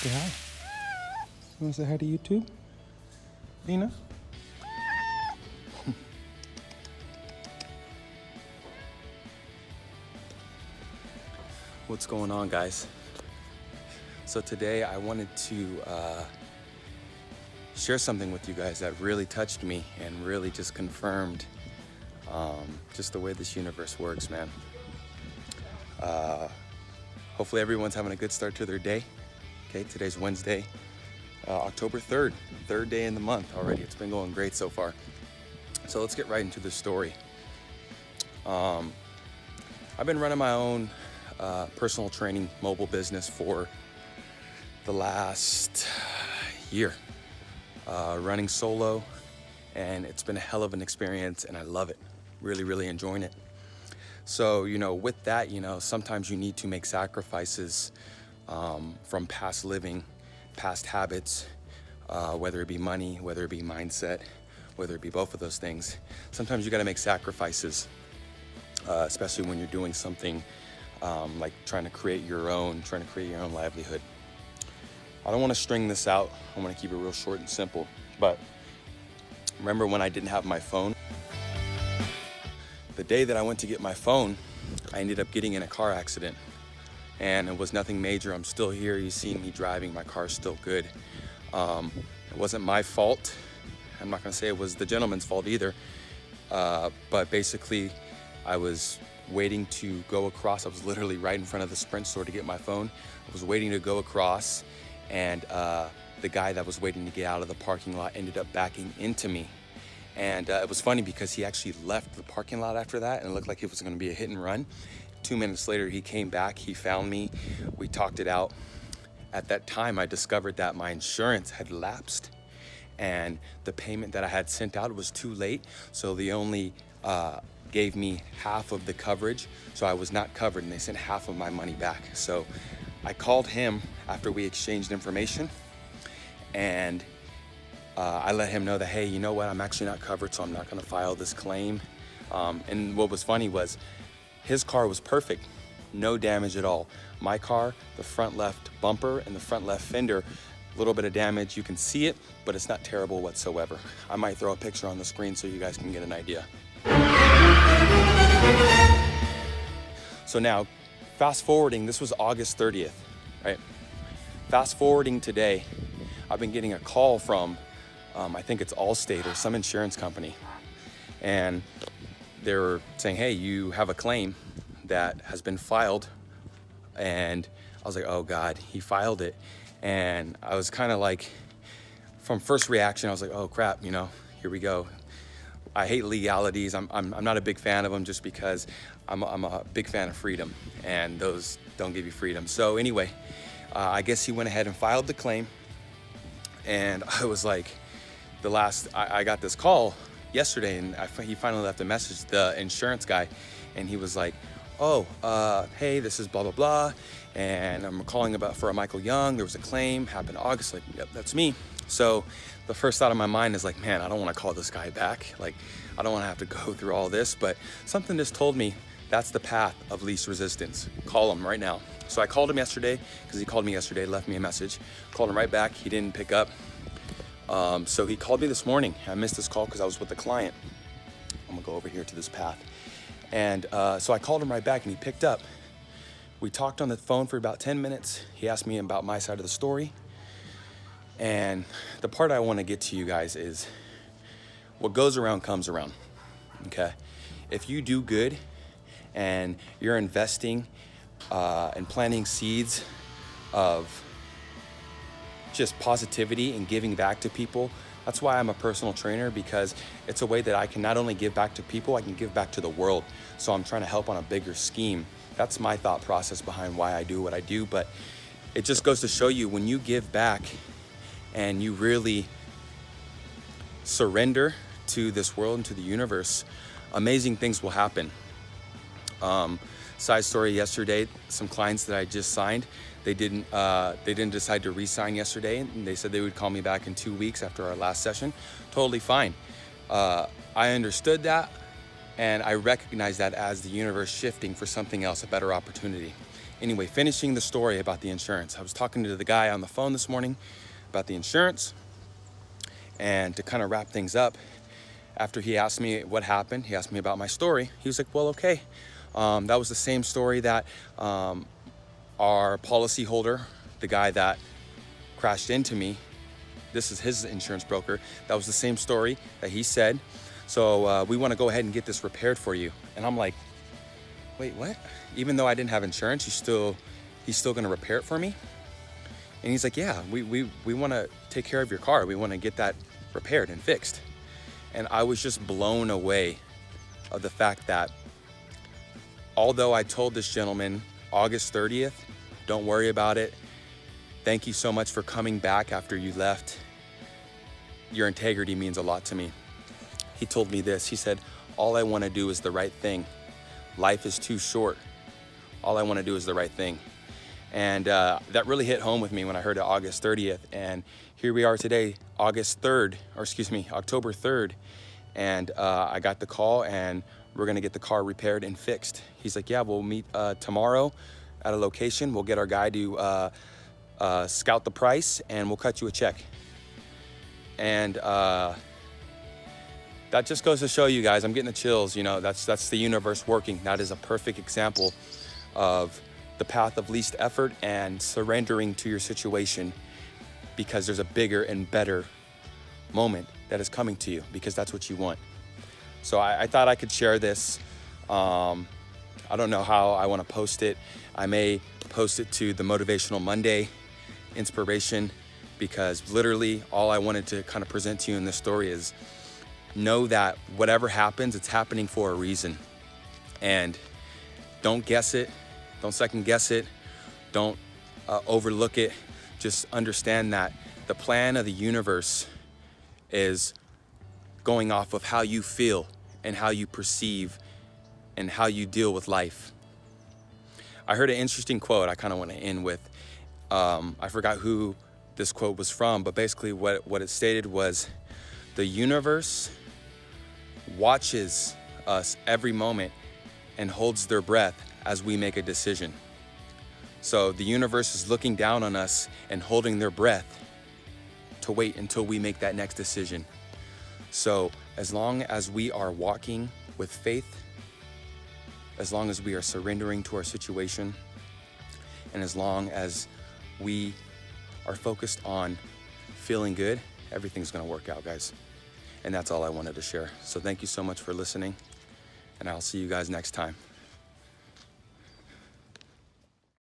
Say hi. You want to say hi to YouTube? Dina? What's going on, guys? So today I wanted to share something with you guys that really touched me and really just confirmed just the way this universe works, man. Hopefully everyone's having a good start to their day. Okay, today's Wednesday, October 3rd, third day in the month already. It's been going great so far. So let's get right into the story. I've been running my own personal training mobile business for the last year, running solo, and it's been a hell of an experience and I love it. Really enjoying it. So, you know, with that, you know, sometimes you need to make sacrifices from past living, past habits, whether it be money, whether it be mindset, whether it be both of those things. Sometimes you got to make sacrifices, especially when you're doing something like trying to create your own livelihood. I don't want to string this out. I want to keep it real short and simple. But remember when I didn't have my phone? The day that I went to get my phone, I ended up getting in a car accident. And it was nothing major. I'm still here. You see me driving. My car's still good. It wasn't my fault. I'm not going to say it was the gentleman's fault either. But basically, I was waiting to go across. I was literally right in front of the Sprint store to get my phone. I was waiting to go across, and the guy that was waiting to get out of the parking lot ended up backing into me. And it was funny because he actually left the parking lot after that, and it looked like it was going to be a hit and run. 2 minutes later, he came back, he found me, we talked it out. At that time, I discovered that my insurance had lapsed and the payment that I had sent out was too late. So they only gave me half of the coverage. So I was not covered and they sent half of my money back. So I called him after we exchanged information, and I let him know that, hey, you know what, I'm actually not covered, so I'm not gonna file this claim. And what was funny was his car was perfect, no damage at all. My car, the front left bumper and the front left fender, a little bit of damage. You can see it, but it's not terrible whatsoever. I might throw a picture on the screen so you guys can get an idea. So now, fast forwarding, this was August 30th, right? Fast forwarding today, I've been getting a call from, I think it's Allstate or some insurance company. And they were saying, hey, you have a claim that has been filed. And I was like, oh God, he filed it. And I was kind of like, from first reaction, I was like, oh crap, you know, here we go. I hate legalities. I'm not a big fan of them just because I'm a big fan of freedom, and those don't give you freedom. So anyway, I guess he went ahead and filed the claim. And I was like, I got this call yesterday, and he finally left a message, the insurance guy, and he was like, oh, hey, this is blah, blah, blah, and I'm calling for a Michael Young. There was a claim, happened in August. Like, yep, that's me. So the first thought in my mind is like, man, I don't want to call this guy back. Like, I don't want to have to go through all this, but something just told me that's the path of least resistance. Call him right now. So I called him yesterday because he called me yesterday, left me a message, called him right back. He didn't pick up. So he called me this morning. I missed this call because I was with the client. I'm gonna go over here to this path. And so I called him right back and he picked up. We talked on the phone for about 10 minutes. He asked me about my side of the story. And the part I want to get to you guys is what goes around comes around, okay? If you do good and you're investing and planting seeds of just positivity and giving back to people, that's why I'm a personal trainer, because it's a way that I can not only give back to people, I can give back to the world. So I'm trying to help on a bigger scheme. That's my thought process behind why I do what I do. But it just goes to show you, when you give back and you really surrender to this world and to the universe, amazing things will happen. Side story, yesterday, some clients that I just signed, they didn't decide to re-sign yesterday, and they said they would call me back in 2 weeks after our last session. Totally fine. I understood that, and I recognize that as the universe shifting for something else, a better opportunity. Anyway, finishing the story about the insurance. I was talking to the guy on the phone this morning about the insurance, and to kind of wrap things up, after he asked me what happened, he asked me about my story. He was like, well, okay, that was the same story that our policy holder, the guy that crashed into me, this is his insurance broker, that was the same story that he said. So we want to go ahead and get this repaired for you. And I'm like, wait, what? Even though I didn't have insurance, he's still going to repair it for me? And he's like, yeah, we want to take care of your car. We want to get that repaired and fixed. And I was just blown away of the fact that although I told this gentleman August 30th, don't worry about it. Thank you so much for coming back after you left. Your integrity means a lot to me. He told me this. He said, all I want to do is the right thing. Life is too short. All I want to do is the right thing. And that really hit home with me when I heard it August 30th. And here we are today, October 3rd. And I got the call, and we're gonna get the car repaired and fixed. He's like, yeah, we'll meet tomorrow at a location. We'll get our guy to scout the price, and we'll cut you a check. And that just goes to show you guys, I'm getting the chills, you know, that's the universe working. That is a perfect example of the path of least effort and surrendering to your situation, because there's a bigger and better moment that is coming to you, because that's what you want. So I thought I could share this. I don't know how I want to post it. I may post it to the Motivational Monday inspiration, because literally all I wanted to kind of present to you in this story is know that whatever happens, it's happening for a reason. And don't guess it. Don't second guess it. Don't overlook it. Just understand that the plan of the universe is going off of how you feel and how you perceive and how you deal with life. I heard an interesting quote I kind of want to end with. I forgot who this quote was from, but basically what it stated was, the universe watches us every moment and holds their breath as we make a decision. So the universe is looking down on us and holding their breath to wait until we make that next decision. So as long as we are walking with faith, as long as we are surrendering to our situation, and as long as we are focused on feeling good, everything's gonna work out, guys. And that's all I wanted to share. So thank you so much for listening, and I'll see you guys next time.